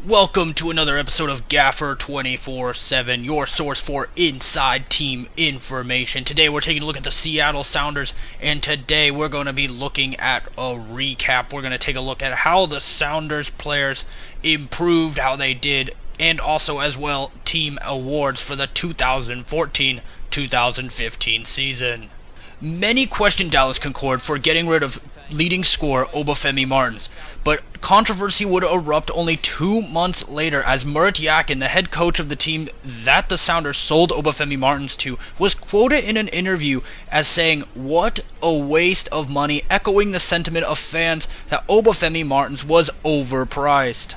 Welcome to another episode of Gaffer 24/7, your source for inside team information. Today we're taking a look at the Seattle Sounders, and today we're going to be looking at a recap. We're going to take a look at how the Sounders players improved, how they did, and also as well team awards for the 2014-2015 season. Many questioned Dallas Concord for getting rid of leading scorer Obafemi Martins, but controversy would erupt only 2 months later as Murat Yakin, the head coach of the team that the Sounders sold Obafemi Martins to, was quoted in an interview as saying, "What a waste of money," echoing the sentiment of fans that Obafemi Martins was overpriced.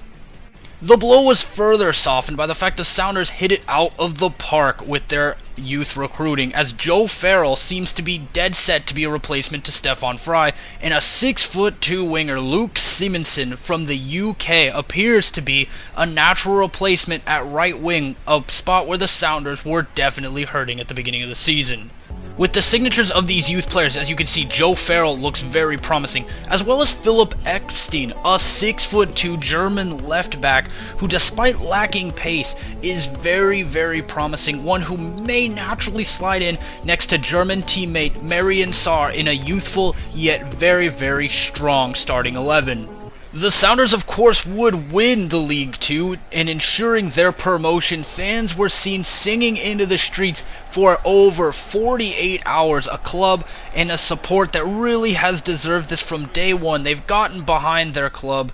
The blow was further softened by the fact the Sounders hit it out of the park with their youth recruiting, as Joe Farrell seems to be dead set to be a replacement to Stefan Fry, and a 6'2" winger Luke Simonsen from the UK appears to be a natural replacement at right wing, a spot where the Sounders were definitely hurting at the beginning of the season. With the signatures of these youth players, as you can see, Joe Farrell looks very promising, as well as Philip Epstein, a 6'2" German left back who, despite lacking pace, is very promising, one who may naturally slide in next to German teammate Marian Sarr in a youthful yet very strong starting 11. The Sounders, of course, would win the League Two, and ensuring their promotion, fans were seen singing into the streets for over 48 hours, a club and a support that really has deserved this from day one. They've gotten behind their club,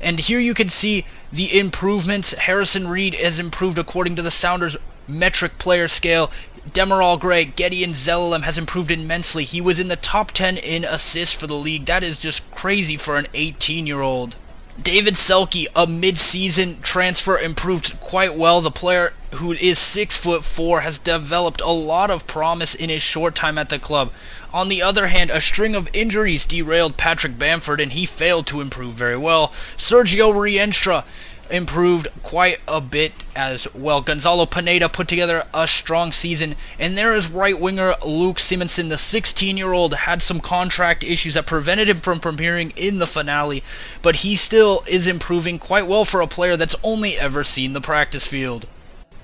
and here you can see the improvements. Harrison Reed has improved according to the Sounders metric player scale. Demiral Gray, Gideon Zelalem has improved immensely. He was in the top 10 in assists for the league. That is just crazy for an 18-year-old. David Selke, a mid-season transfer, improved quite well. The player, who is 6'4", has developed a lot of promise in his short time at the club. On the other hand, a string of injuries derailed Patrick Bamford, and he failed to improve very well. Sergio Rienstra improved quite a bit as well. Gonzalo Pineda put together a strong season, and there is right winger Luke Simonsen. The 16-year-old had some contract issues that prevented him from appearing in the finale, but he still is improving quite well for a player that's only ever seen the practice field.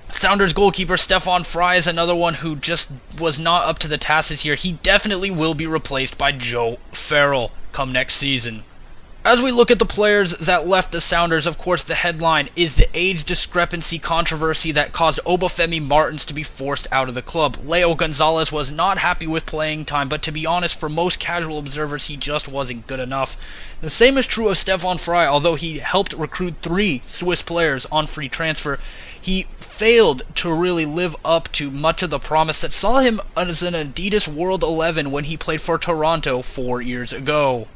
Sounders goalkeeper Stefan Fry is another one who just was not up to the task this year. He definitely will be replaced by Joe Farrell come next season. As we look at the players that left the Sounders, of course, the headline is the age discrepancy controversy that caused Obafemi Martins to be forced out of the club. Leo Gonzalez was not happy with playing time, but to be honest, for most casual observers, he just wasn't good enough. The same is true of Stefan Fry. Although he helped recruit 3 Swiss players on free transfer, he failed to really live up to much of the promise that saw him as an Adidas World 11 when he played for Toronto 4 years ago.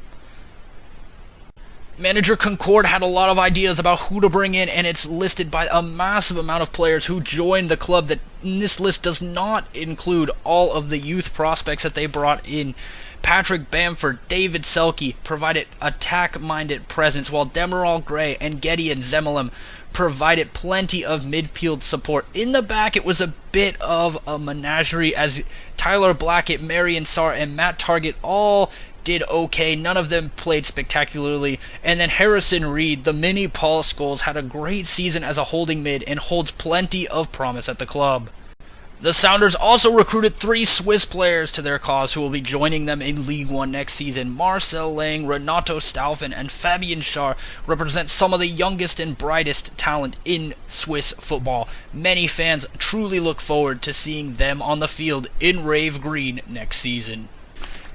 Manager Concord had a lot of ideas about who to bring in, and it's listed by a massive amount of players who joined the club. That this list does not include all of the youth prospects that they brought in. Patrick Bamford, David Selke provided attack-minded presence, while Demiral Gray and Gideon Zelalem provided plenty of midfield support. In the back, it was a bit of a menagerie, as Tyler Blackett, Marian Sarr, and Matt Target all did okay. None of them played spectacularly. And then Harrison Reed, the mini Paul Scholes, had a great season as a holding mid and holds plenty of promise at the club. The Sounders also recruited 3 Swiss players to their cause who will be joining them in League One next season. Marcel Lang, Renato Stauffen, and Fabian Schär represent some of the youngest and brightest talent in Swiss football. Many fans truly look forward to seeing them on the field in Rave Green next season.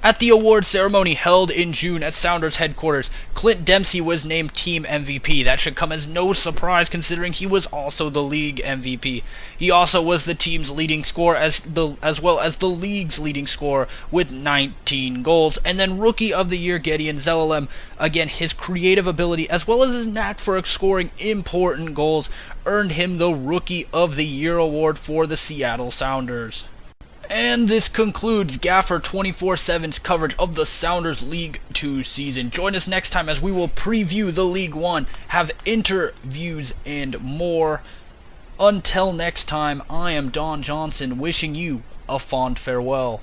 At the award ceremony held in June at Sounders headquarters, Clint Dempsey was named team MVP. That should come as no surprise considering he was also the league MVP. He also was the team's leading scorer as well as the league's leading scorer with 19 goals. And then Rookie of the Year Gideon Zelalem, again, his creative ability as well as his knack for scoring important goals earned him the Rookie of the Year award for the Seattle Sounders. And this concludes Gaffer 24/7's coverage of the Sounders League 2 season. Join us next time as we will preview the League 1, have interviews, and more. Until next time, I am Don Johnson wishing you a fond farewell.